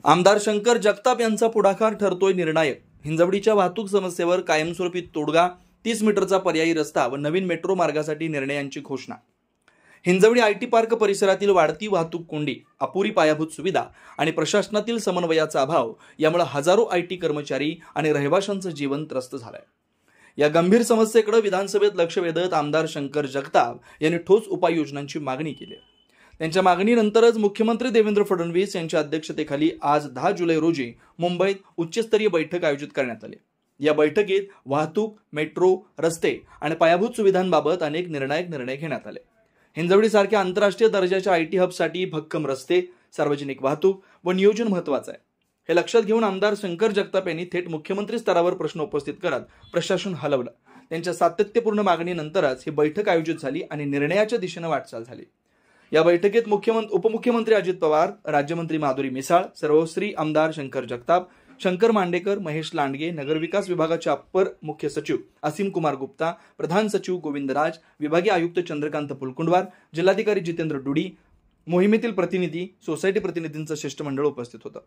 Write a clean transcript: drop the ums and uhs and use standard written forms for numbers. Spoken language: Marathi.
आमदार शंकर जगताप यांचा पुढाकार ठरतोय निर्णायक। हिंजवडीच्या वाहतूक समस्येवर कायमस्वरूपी तोडगा, 30 मीटरचा पर्यायी रस्ता व नवीन मेट्रो मार्गासाठी निर्णयांची घोषणा। हिंजवडी आयटी पार्क परिसरातील वाढती वाहतूक कोंडी, अपुरी पायाभूत सुविधा आणि प्रशासनातील समन्वयाचा अभाव यामुळे हजारो आयटी कर्मचारी आणि रहिवाशांचं जीवन त्रस्त झालंय। या गंभीर समस्येकडे विधानसभेत लक्ष वेधत आमदार शंकर जगताप यांनी ठोस उपाययोजनांची मागणी केली। त्यांच्या मागणीनंतरच मुख्यमंत्री देवेंद्र फडणवीस यांच्या अध्यक्षतेखाली आज 10 जुलै रोजी मुंबईत उच्चस्तरीय बैठक आयोजित करण्यात आली। या बैठकीत वाहतूक, मेट्रो, रस्ते आणि पायाभूत सुविधांबाबत अनेक निर्णायक निर्णय घेण्यात आले। हिंजवडीसारख्या आंतरराष्ट्रीय दर्जाच्या आयटी हबसाठी भक्कम रस्ते, सार्वजनिक वाहतूक व नियोजन महत्त्वाचं आहे। हे लक्षात घेऊन आमदार शंकर जगताप यांनी थेट मुख्यमंत्री स्तरावर प्रश्न उपस्थित करत प्रशासन हलवलं। त्यांच्या सातत्यपूर्ण मागणीनंतरच ही बैठक आयोजित झाली आणि निर्णयाच्या दिशेने वाटचाल झाली। या बैठकीत उपमुख्यमंत्री अजित पवार, राज्यमंत्री माधुरी मिसाळ, सर्वश्री आमदार शंकर जगताप, शंकर मांडेकर, महेश लांडगे, नगरविकास विभागाचे अप्पर मुख्य सचिव असीम कुमार गुप्ता, प्रधान सचिव गोविंद राज, विभागीय आयुक्त चंद्रकांत पुलकुंडवार, जिल्हाधिकारी जितेंद्र डुडी, मोहिमेतील प्रतिनिधी, सोसायटी प्रतिनिधींचं शिष्टमंडळ उपस्थित होतं।